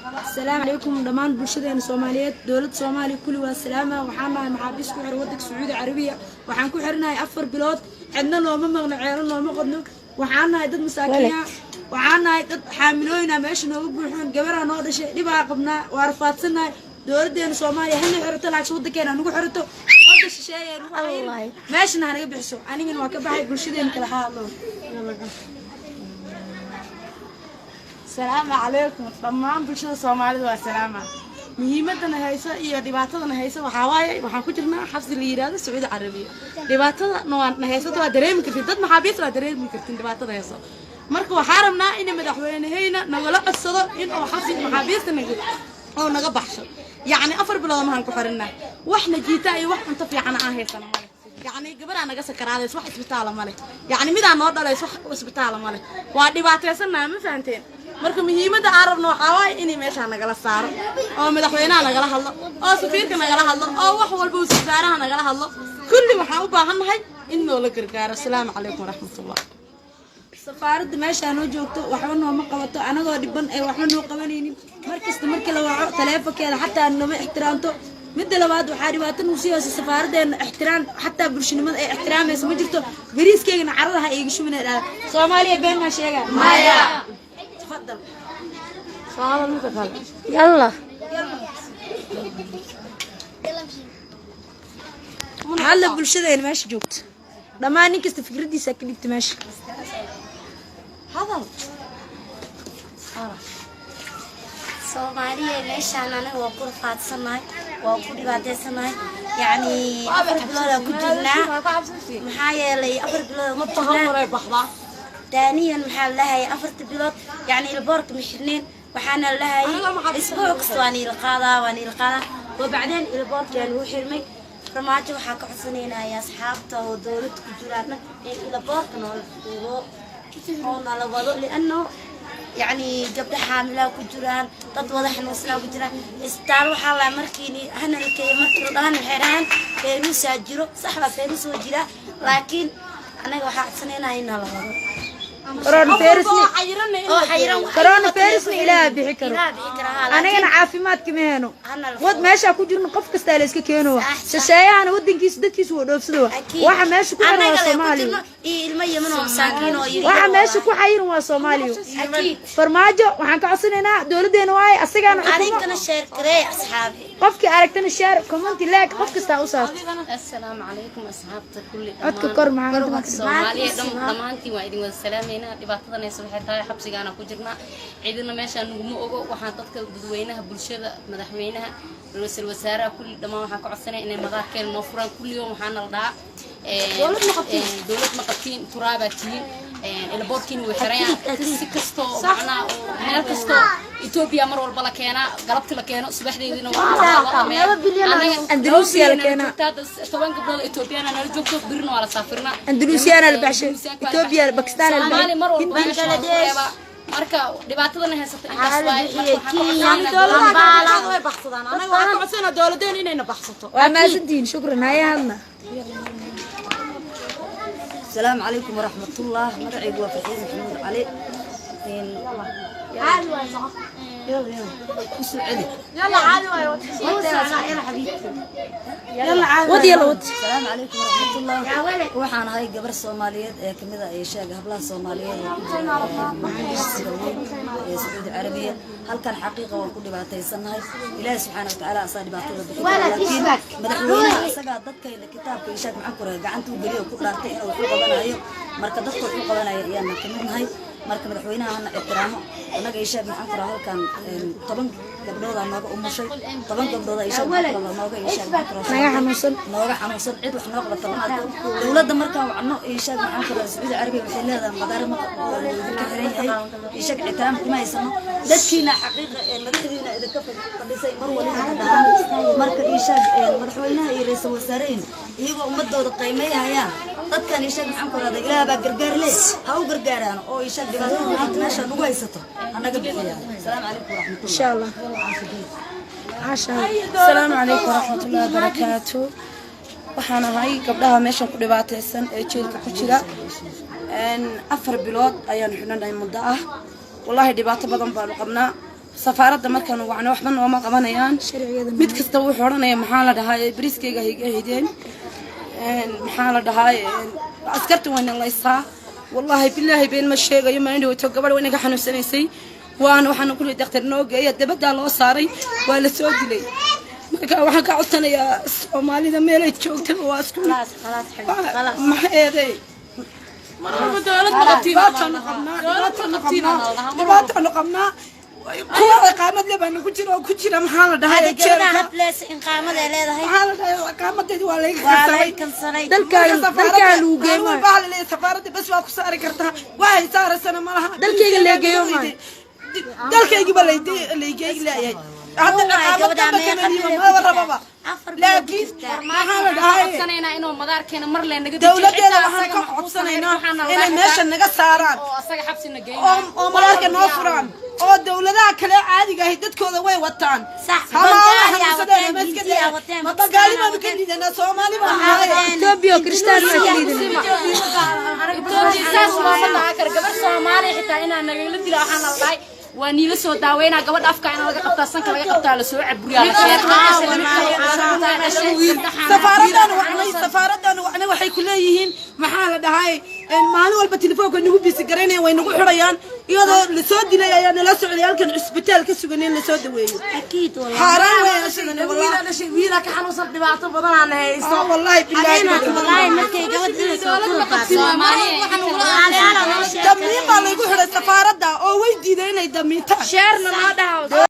السلام عليكم دمان برشدين الصوماليات دولة صومالي كل والسلامة وحنا محابس كحر ودك سعودية عربية وحن كحرنا أفر بلاد عندنا لو ما مغنى عيال لو ما قدنا وحنا يدد مساكين وحنا يدد حاملونا ماشي نوقف وحنا جبرنا نقدر شيء نبغى قبنا وعرفات سنة دولة دين الصومالية هن حرت لك صوت كنا نقول حرته نقدر شيء والله ماشي نهار بحسوا أنا من واقع برشدين كل حال السلام عليكم طمان بلشده Soomaalidu waa salaama muhiimadana hayso iyo dhibaatadana hayso waxa waaye waxaan ku jirnaa xabsi la yiraahdo Sacuudi Carabiya dhibaatada noona hayso waa dareemi kartid dad maxaabiis waa dareemi kartid dhibaatada hayso marka waxaan rabnaa in madaxweynahayna nagala codsado in oo xabsi maxaabiista oo naga baxsho yaani afar bilood ma han ku xirinaa waxna jiita ay wax inta fiican aan haysano يعني قبرنا naga sakaraadays wax isbitaal ma leh يعني midaan noo dhalays wax isbitaal ma leh waa dhibaataysanaa ma fahanteen marka muhiimada aan rabno waxa waay in meesha nagala saaro oo madaxweynaha nagala hadlo oo safiirka nagala hadlo oo wax walba uu safaaraha nagala hadlo kulli waxaan u baahanahay in noo la gargaaro assalaamu calaykum waraxmatullah سفارة meesha noo joogto waxba nooma qabato anagoo dhiban ay waxba noo qabanaynin markasta markii la waco taleefankeeda xataa nooma ixtiraamto مدة لبعض وحاري واتن وسيا السفارة ده احترام حتى برشلونة احترام اسمه جرته بريس كي نعرضها يجي شو من هذا صوماليا بيننا شيء مايا تفضل سؤال المتكلم يلا هلا برشلونة ماشي جوت لما نكست فكرتي ساكنت ماشي هذا Soomaaliya meeshaan anaga waa ku rafaadsanahay waa ku dhibaataysanahay yani afar bilood ku jirnaa maxaa yeelay afar bilood ma tahay daaniyan maxaa lahaay afar bilood yani ilboorka mishirneen waxaana lahaay isbuuc waan ila qaadaa وبعدين ilboorka aan u xirmay farmaajo waxa ka codsanaynayaa asxaabta oo dawladda ku jiraan in ilboorka oo nala wado لانه يعني قبل حاملة كجران تطوضح نوصلها كجران استعروا حالا مركيني هنا الكي مركي لهن الحيران فيروس أجرو صحبة فيروس وجرا لكن أنا واحد سنين هنا لغضو كورونا فيروسني إلى بحكرو أنا عافيمات كمينو ود ماشي أكو جرن قف كستاليس كينو شاشايا أنا ودن كيس دك كيس ودوفسدوا واحد ماشي كو حيران وصوماليو المية منهم ساكينو واحد ماشي كو حيران وصوماليو فرماجو وحن كعصننا دولدين واي أصيغان حكومة أنا شير كري أصحابي قفك أركتن الشارع كومنتي لاك قفك استاوسات السلام عليكم أصحابتك كل عدك كور معانا Soomaaliya dhamaantii waa idin wada salaameynaa dhibaatadan ay waxay tahay xabsigaana ku jirnaa ciidana meesha naguma ogo waxaan dadka dadweynaha bulshada madaxweynaha ra'iisul wasaaraha kulli dhamaan waxaan ka codsanay inay madaxkeen noo furaan kulli yom waxaan la dhahaa dawlad ma qabtiin turaabatiin ilboorkiina way xirayaan si kasto macnaa meel kasto Ethiopia mar walba la keenaa galabti la keeno subaxdeedina waa Andalusia la keenaa 10 gabdhood Ethiopiana nala joogto birna waa la saafirnaa Andalusia la baxshay Ethiopia Pakistan la Soomaali mar walba marka dhibaatadan haysata intaas way baxsadaan anaga waxaan ka codsanaa dawladeen inayna baxsato waa maasantiin shukran haya hadna السلام عليكم ورحمة الله مرعي وفحين محمود علي يلا عادوا يلا حبيبتي يلا عادوا يلا ود السلام عليكم ورحمة الله وحنا هاي قبر الصوماليات كمذا يشاق هبلا الصوماليات سعودية العربية هل كان حقيقة وكل بعتي سنة إلهي سبحانه وتعالى أصلا بعتي لكن مدحونا سجى ضدك الكتاب يشاق معكورة قعنتوا بريء وكل رتين وحقوق بنا هيو مركز ضدك وحقوق بنا أيام كمان هاي marka madaxweynaha aan ixtiraamo anaga ishaag maxaan ku rahaa halkan 10 gabdhood aan nooga umushay 10 gabdhood ay ishaag nooga ishaag nooga xanuunsan cid wax noo qabata dawladda markaa wacno ishaag maxaan ku rahaa Sacuudi Carabiya waxay leedahay madaar ma ka xiran yahay ishaag ixtiraam kuma haysano dadkiina xaqiiqa madaxdiina idinka fadhisay mar waliba dhahaan marka ishaag madaxweynaha iyo ra'iisul wasaaraha iyagoo ummadooda qiimeeyayaan dadkan ishaag maxaan ku rahaa ilaaha baa gargaar leh ha u gargaaraan oo ishaag السلام عليكم ورحمة الله إن شاء الله السلام عليكم ورحمة الله وبركاته وحنا هاي قبلها ماشان كل بعتيسن جيلك كجرا أن أفر بلاد أيان حنا نايم مدة والله دبعت بدن بالقمنا safaaradda markaan wacno waxba nooma qabanayaan mid kasta wuxuu odhanaya maxaa la dhahaa bariiskayga hideen maxaa la dhahaa askarta wayna laysaa wallaahi bilaahi been ma sheegayo ma indhowto gabadh waynaga xanuunsanaysay waxaan ku leeyahay dhakhtar noo geeya dabaddaa loo saaray waa la soo dilay marka waxaan ka codsanayaa soomaalida meelay joogtaba waa isku maxeeday dhibaataanu qabnaa kuwa iqaamad le baana ku jira oo ku jira maxaa la dhahay iqaamadeedi waa laga kansalay safaaradda bas waa ku saari kartaa waxay saarasana malaha dalkayga leegeeyo dalkaygiba laygeegi leeyahay hadda iqaamadaba rababa laakiin maxaa la dhahay inuu madaarkeena mar lee naga dawladeeda waxaan ka codsanaynaa inay meesha naga saaraan oo madaarka noo furaan oo dawladaha kale caadiga ahi dadkooda way wataan mabagaalibaanu ka liidanaa soomaali Ethiopia kristaan ma ka gabar Soomaali xitaa inaan nagala dilo waxaan la dhahay waa niila soo daaweynaa gabadha afka in laga qabtaa sanka laga qabtaa la soo caburiyaa safaaraddan waxay ku leeyihiin maxaa la dhahay maalin walba telefoonka nagu bisi garaynaya way nagu xidhayaan iyadoo la soo dilay ayaa nala socday halkan cisbitaal ka sugan in la soo daweeyo xaaraan weeyaan sidana wiila ka xanuunsan dhibaato badan aan haysto wallahi billahi markay gabadha damiin baa lagu xidhay safaaradda oo way diiday inay damiintaan sheerna ma dhaho